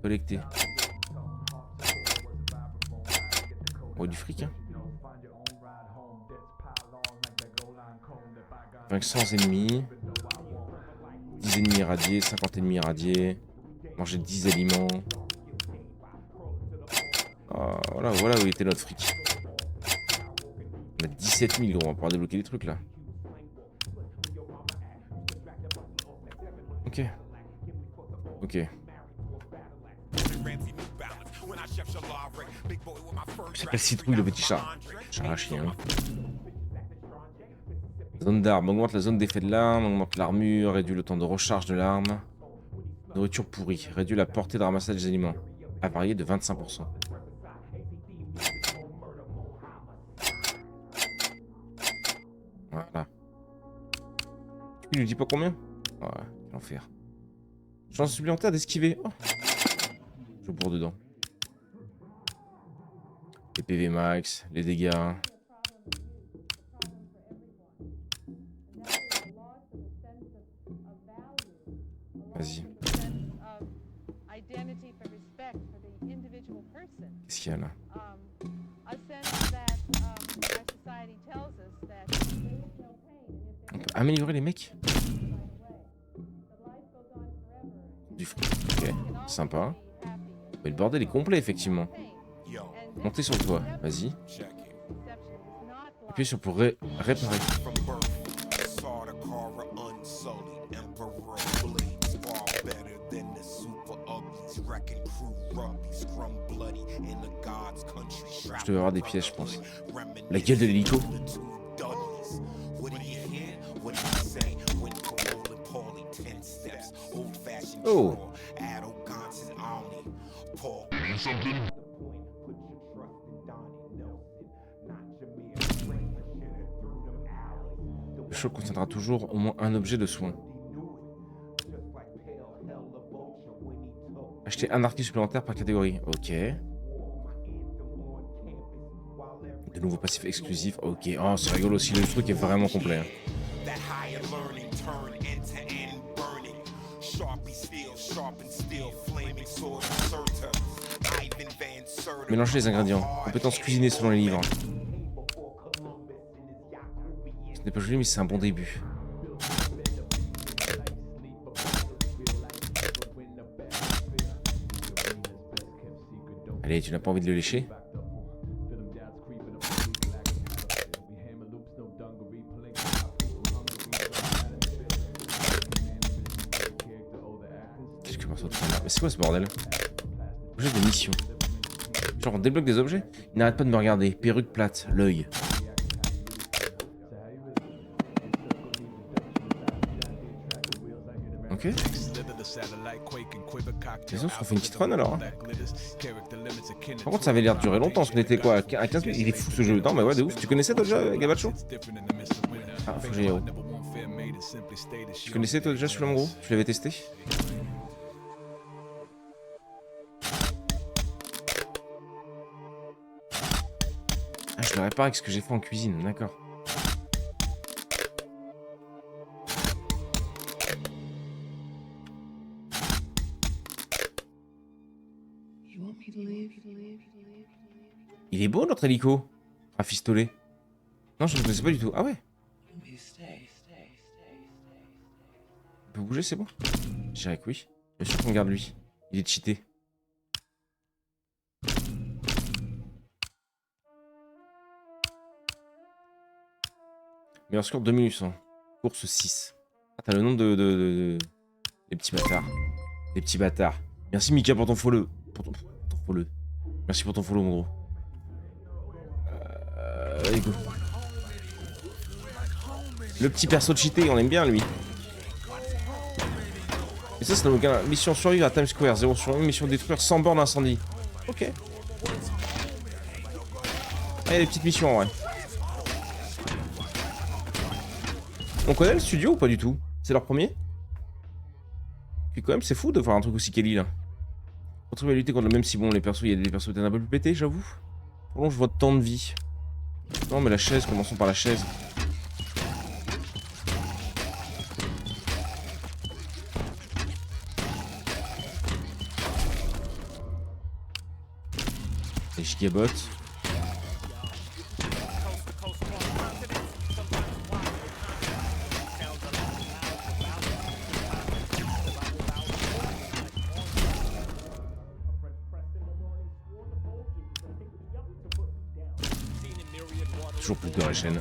Collecter. Oh, du fric, hein. 500 ennemis. 10 ennemis irradiés, 50 ennemis irradiés. Manger 10 aliments. Oh, voilà où était notre fric. On a 17 000 gros, on va pouvoir débloquer des trucs là. Ok. Ok. Je sais pas si citrouille le petit chat. Chat à chien. Zone d'armes. Augmente la zone d'effet de l'arme. Augmente l'armure. Réduit le temps de recharge de l'arme. Nourriture pourrie. Réduit la portée de ramassage des aliments. Avarié de 25%. Voilà. Il nous dit pas combien? Ouais, quel enfer. Chance supplémentaire d'esquiver. Oh. Je bourre dedans. Les PV max, les dégâts. Vas-y. Qu'est-ce qu'il y a là? On peut améliorer les mecs? Du fric. Ok, sympa. Mais le bordel est complet, effectivement. Montez sur le toit, vas-y. Appuyez sur pour réparer. Je devais avoir des pièces, je pense. La gueule de l'hélico. Oh. Le choc contiendra toujours au moins un objet de soin. Acheter un article supplémentaire par catégorie. Ok. De nouveaux passifs exclusifs. Ok. Oh, c'est rigolo aussi. Le truc est vraiment complet. Mélanger les ingrédients. Compétences cuisinées selon les livres. Ce n'est pas joli, mais c'est un bon début. Allez, tu n'as pas envie de le lécher? Quelques morceaux de pain. Mais c'est quoi ce bordel? Objet de mission. Genre on débloque des objets? Il n'arrête pas de me regarder. Perruque plate, l'œil. Ok. Les autres, on fait une petite run alors. Hein. Par contre, ça avait l'air de durer longtemps. On était quoi à 15 minutes? Il est fou ce jeu. Non, mais ouais, de ouf. Tu connaissais toi déjà Gabacho? Ah, faut que j'aille haut. Tu connaissais toi déjà celui-là en gros? Tu l'avais testé? Ah, je le répare avec ce que j'ai fait en cuisine, d'accord. Il est beau notre hélico. Rafistolé. Non, je ne connaissais pas du tout. Ah ouais. Il peut bouger, c'est bon? Je dirais que oui. Bien sûr qu'on garde lui. Il est cheaté. Meilleur score 2800. Course 6. Ah, t'as le nom des petits bâtards. Des petits bâtards. Merci Mika pour ton follow. Merci pour ton follow, mon gros. Allez, go. Le petit perso cheaté, on aime bien lui. Et ça, c'est aucun. Mission survivre à Times Square, 0 sur 1. Mission détruire 100 bornes d'incendie. Ok. Allez, les petites missions en vrai. On connaît le studio ou pas du tout? C'est leur premier? Puis quand même, c'est fou de voir un truc aussi quali là. Contribuer à lutter contre le même si bon, les persos, il y a des persos peut-être un peu plus pétés, j'avoue. Prolonge votre temps de vie. Non, mais la chaise, commençons par la chaise. Les gigabots. Toujours plus de la chaîne.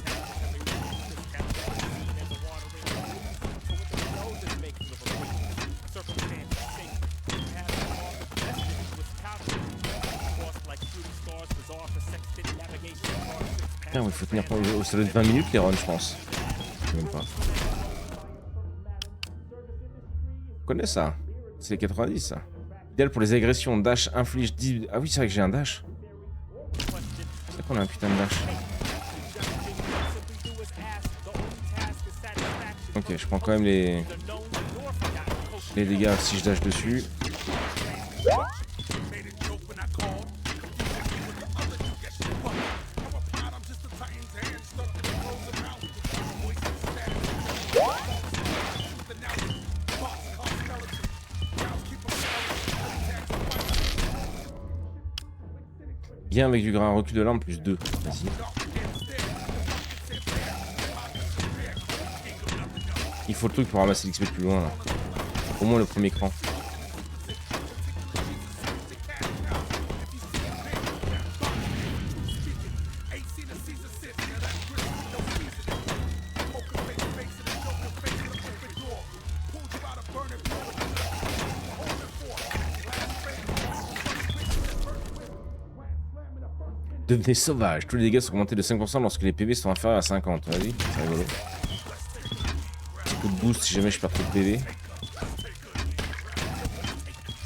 Putain, il faut tenir au salon de 20 minutes les runs, je pense. Je sais même pas. On connaît ça. C'est les 90 ça. Idéal pour les agressions. Dash inflige 10. Ah oui, c'est vrai que j'ai un dash. C'est vrai qu'on a un putain de dash. Ok, je prends quand même les dégâts si je dash dessus. Bien avec du grain, recul de l'arme plus 2. Vas-y. Il faut le truc pour ramasser l'XP plus loin là. Au moins le premier cran. Devenez sauvage. Tous les dégâts sont augmentés de 5% lorsque les PV sont inférieurs à 50. Vas-y, c'est rigolo. Petit coup de boost si jamais je perds trop de PV.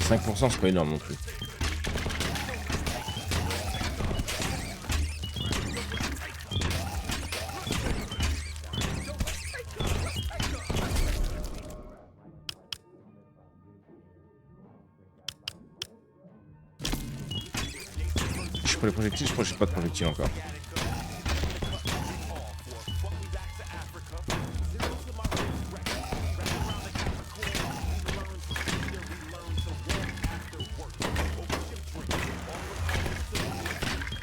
5% c'est pas énorme non plus. Pour les projectiles, je crois que j'ai pas de projectiles encore.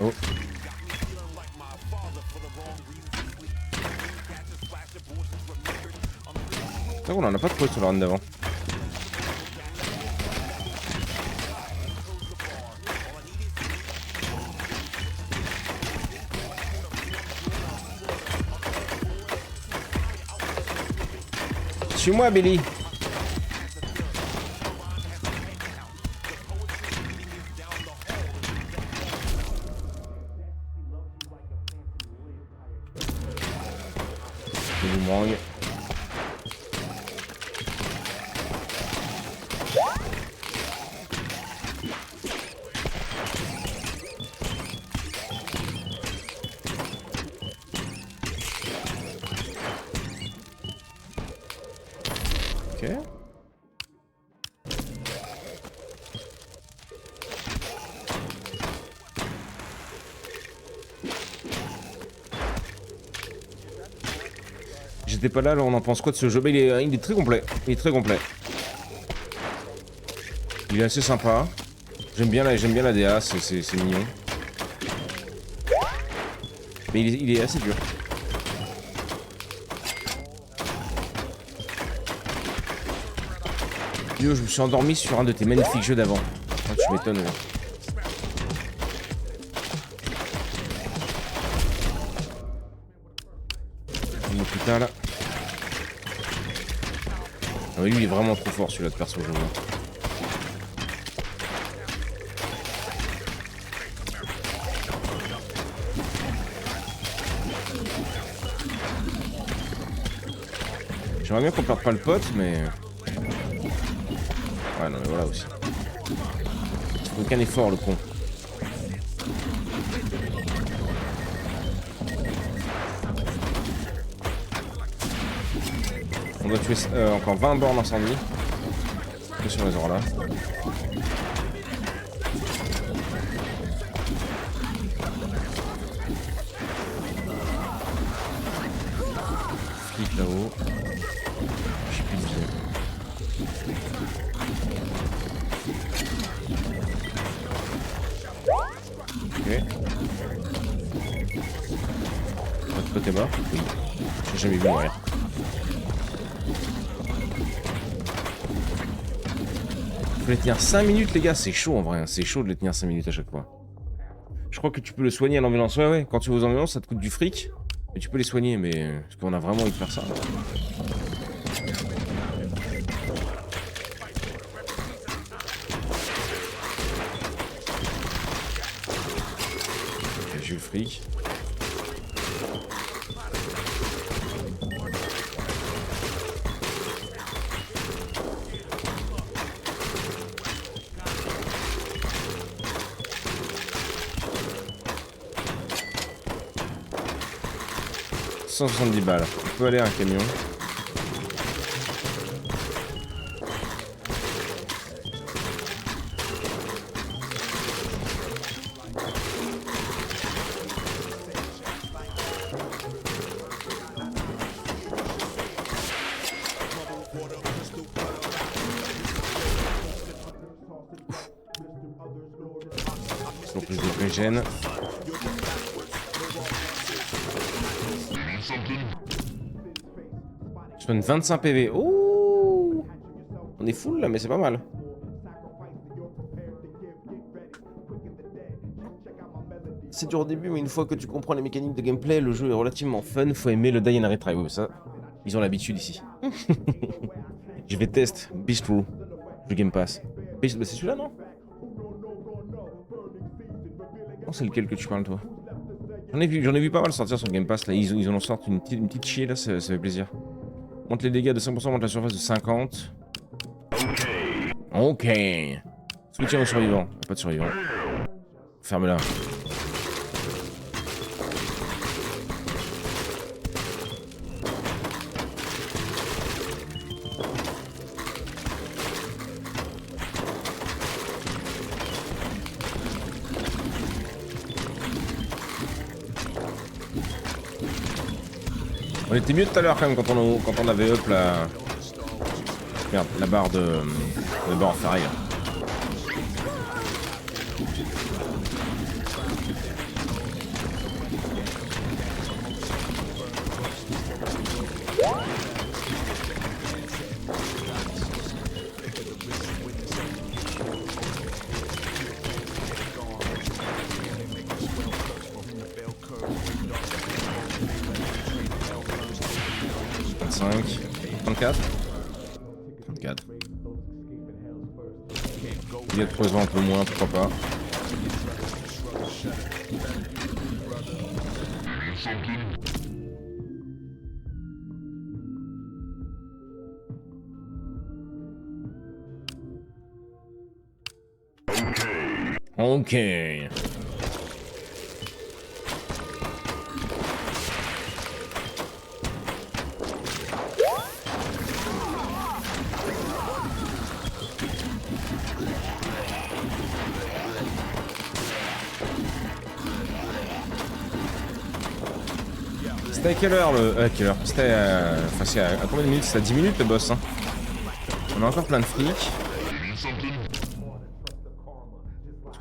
Oh. Donc on en a pas trouvé sur le run d'avant. Suis-moi, Billy. Le boomerang. Ok. J'étais pas là, alors on en pense quoi de ce jeu? Mais il est très complet. Il est très complet. Il est assez sympa. J'aime bien la DA, c'est mignon. Mais il est assez dur. Yo, je me suis endormi sur un de tes magnifiques jeux d'avant. Oh, tu m'étonnes. Là. Oh putain là. Ah oui, lui il est vraiment trop fort celui-là de perso, je vois. J'aimerais bien qu'on perde pas le pote, mais... Ouais, non mais voilà aussi. Il fait aucun effort le con. On doit tuer encore 20 bornes incendie. Que sur les là. Flic là-haut. Je sais plus où c'est. Ok. Votre pote est mort? Oui. J'ai jamais vu mourir. Faut les tenir 5 minutes les gars, c'est chaud en vrai, hein. C'est chaud de les tenir 5 minutes à chaque fois. Je crois que tu peux le soigner à l'ambulance, ouais, quand tu vas aux ambulances ça te coûte du fric, mais tu peux les soigner, mais est-ce qu'on a vraiment envie de faire ça? Okay, j'ai eu le fric. « 170 balles. On peut aller à un camion. Sinon plus de régène. Je donne 25 PV. Oh, on est full là, mais c'est pas mal. C'est dur au début, mais une fois que tu comprends les mécaniques de gameplay, le jeu est relativement fun. Faut aimer le die and retry. Oui, ça, ils ont l'habitude ici. Je vais tester Beast True, le Game Pass. Beast, bah c'est celui-là, non? Non, c'est lequel que tu parles, toi? J'en ai vu pas mal sortir sur le Game Pass là. Ils en sortent une petite chier là, ça fait plaisir. Monte les dégâts de 5%, monte la surface de 50. Ok. Soutien aux survivants. Pas de survivants. Ferme-la. On était mieux tout à l'heure quand même quand on avait up la... Merde, la barre de... La barre en ferraille. Il y a de poison un peu moins, pourquoi pas. Ok. C'était à quelle heure le... quelle heure? C'était enfin c'est à combien de minutes? C'était à 10 minutes le boss hein. On a encore plein de fric.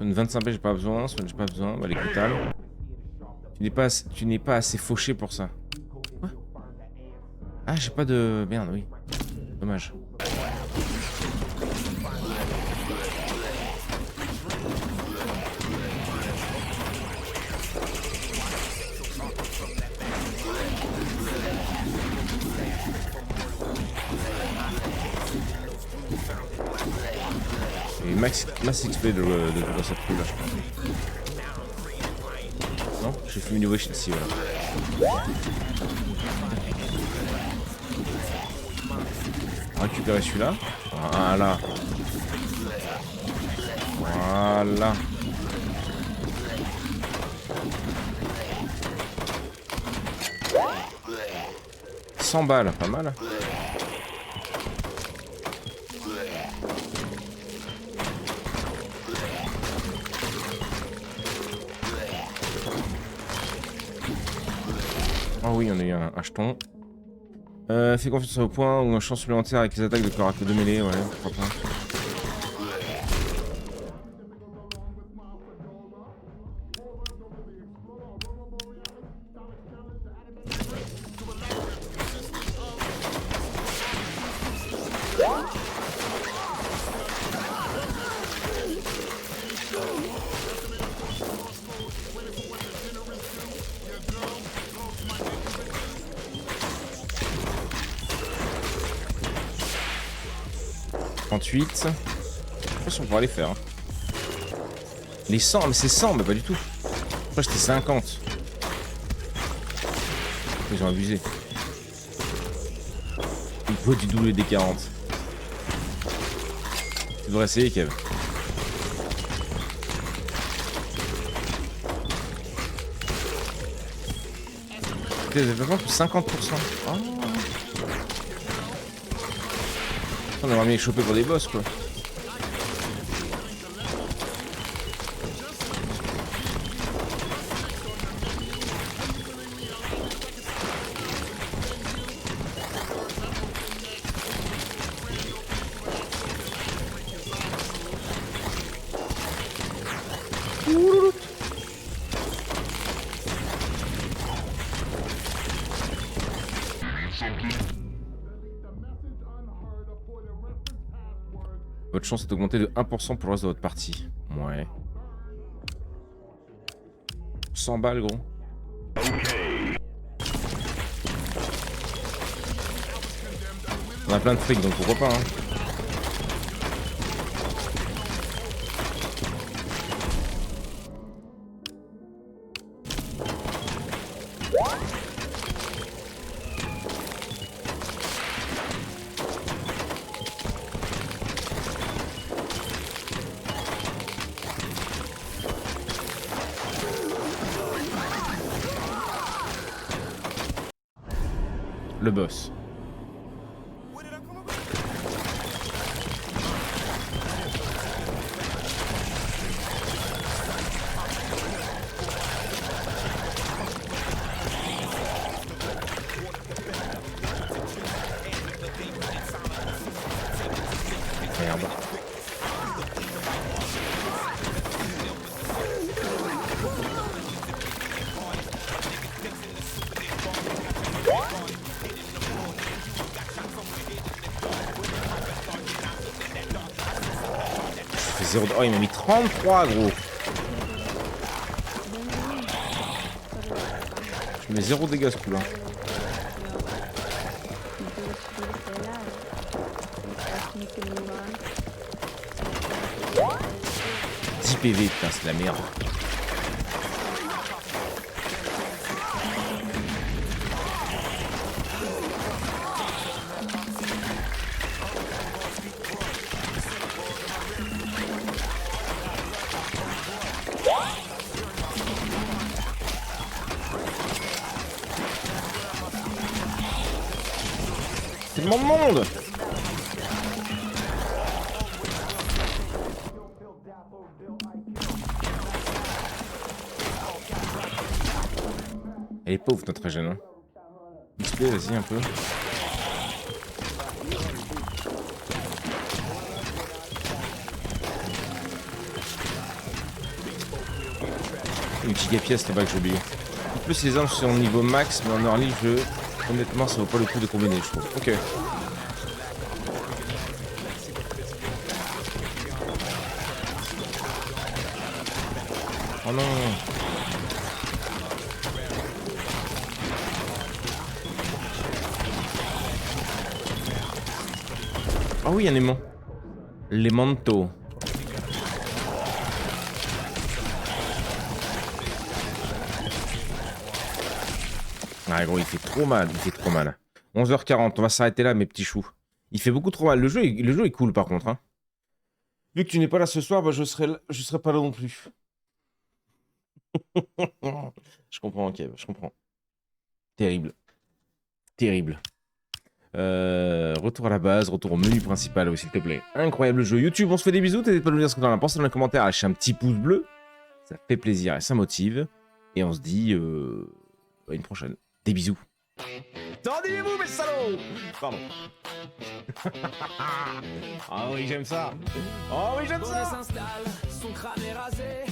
Une 25p j'ai pas besoin, soit j'ai pas besoin, bah les brutales. Tu n'es pas assez fauché pour ça. Quoi? Ah j'ai pas de... Merde oui. Dommage. Et max XP de cette poule là je crois. Non, j'ai fait une niveau si voilà. Récupérer celui-là. Voilà. Voilà. 100 balles, pas mal. Oh oui, on a eu un acheton. Fais confiance au point ou un chance supplémentaire avec les attaques de corps à corps de mêlée, ouais, pourquoi pas. Je sais pas si on pourra les faire. Hein. Les 100, mais c'est 100, mais pas du tout. Moi j'étais 50. Ils ont abusé. Il faut du double des 40. Tu devrais essayer, Kev. Des développements plus 50%. Oh. On aurait mis les choper pour des boss quoi. Votre chance est augmentée de 1% pour le reste de votre partie. Ouais. 100 balles, gros. On a plein de fric, donc pourquoi pas, hein. le boss. Merde. Je fais 0 de... Oh, il m'a mis 33, gros. Je mets 0 dégâts ce coup-là. 10 PV, putain, c'est de la merde. Tellement de monde. Elle est pauvre notre jeune. Hein. XP, vas-y un peu. Une giga pièce là-bas que j'ai oublié. En plus les armes sont au niveau max, mais en early jeu, honnêtement ça vaut pas le coup de combiner je trouve. Ok. Oh non. Ah oui, un aimant. Les manteaux. Ah gros, il fait trop mal, il fait trop mal. 11h40, on va s'arrêter là mes petits choux. Il fait beaucoup trop mal. Le jeu est cool par contre. Hein. Vu que tu n'es pas là ce soir, bah, je serai pas là non plus. Je comprends, Kev, je comprends. Terrible. Terrible. Retour à la base, retour au menu principal, s'il te plaît. Incroyable jeu. YouTube, on se fait des bisous. N'hésitez pas à nous dire ce que t'en as pensé dans les commentaires. Lâchez un petit pouce bleu. Ça fait plaisir et ça motive. Et on se dit à une prochaine. Des bisous. Tendez-vous, mes salauds! Pardon. Ah oui, j'aime ça. Oh oui, j'aime ça. S'installe, son crâne est rasé.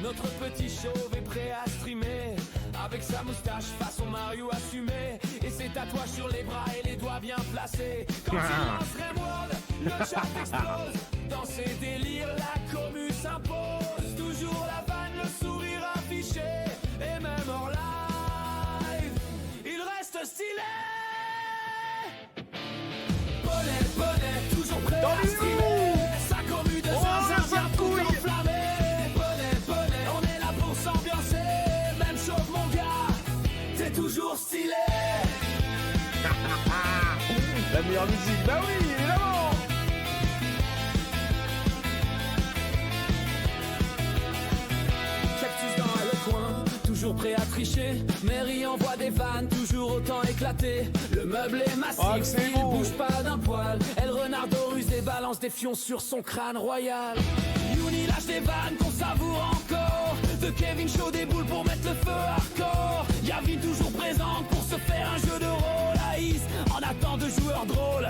Notre petit chauve est prêt à streamer. Avec sa moustache façon Mario assumé. Et ses tatouages sur les bras et les doigts bien placés. Quand il lance Rimworld, le chat explose. Dans ses délires, la commu s'impose. Toujours la vanne, le sourire affiché. Et même hors live, il reste stylé. Bonnet, bonnet, toujours prêt à streamer. Sa commu de zinzin vient tout enflammer. Bonnet, bonnet, on est là pour s'ambiancer. Même chauve mon gars, t'es toujours stylé. La meilleure musique, bah oui, évidemment. Cactus dans le coin, toujours prêt à tricher. Mary envoie des vannes, toujours autant éclatées. Le meuble est massif, il bouge pas d'un poil. Elle renarde aux ruses et balance des fions sur son crâne royal. Youni lâche des vannes qu'on savoure encore. De Kevin Shaw des boules pour mettre le feu hardcore. Yavin toujours présente pour se faire un jeu de rôle. Aïs en attend de joueurs drôles.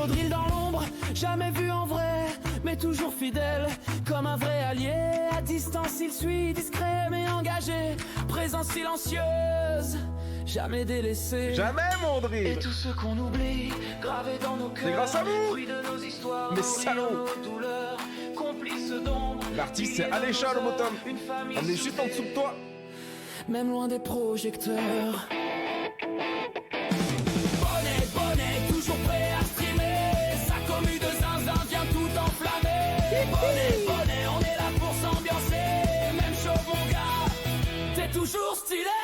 Audril dans l'ombre, jamais vu en vrai, mais toujours fidèle, comme un vrai allié. À distance il suit, discret mais engagé. Présence silencieuse, jamais délaissé. Jamais, mon Audrey. Et tous ceux qu'on oublie, gravés dans nos cœurs. C'est grâce à vous. Fruit de nos histoires, Mais salauds. nos douleurs, complices d'ombre. L'artiste c'est Alécha le bottom. On est juste en dessous de toi. Même loin des projecteurs. Bonnet, bonnet, toujours prêt à streamer. Sa commu de zinzin vient tout enflammer. Bonnet, bonnet, on est là pour s'ambiancer. Même chauve mon gars, t'es toujours stylé.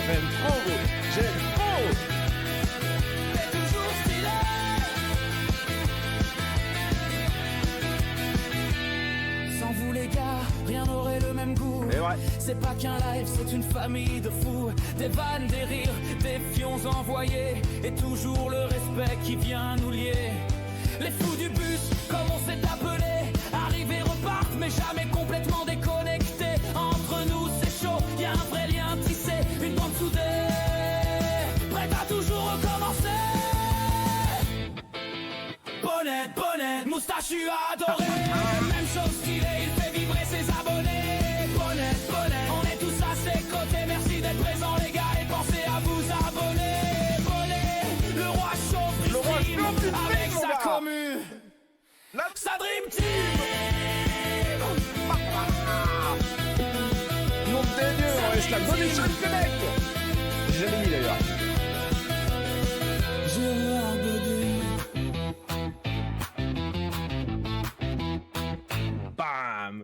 J'aime trop, j'aime trop. T'es toujours stylé. Sans vous les gars, rien n'aurait le même goût. Eh vrai. C'est pas qu'un live, c'est une famille de fous. Des vannes, des rires, des fions envoyés. Et toujours le respect qui vient nous lier. Les fous du bus, comme on s'est appelé, arrivent et repartent, mais jamais complètement déconnectés. Entre nous, c'est chaud, y a un vrai lien tissé, une bande soudée, prête à toujours recommencer. Bonnet, moustachu adoré. Même chose qu'il est, il fait vibrer ses abonnés. Bonnet, on est tous à ses côtés. Merci d'être présents les gars et pensez à vous abonner. Bonnet, le roi chauffe du stream avec sa commu. Sa dream team. Nom des dieux, on reste la bonne sur le Québec. J'ai jamais mis d'ailleurs. Gérard Baudet. Bam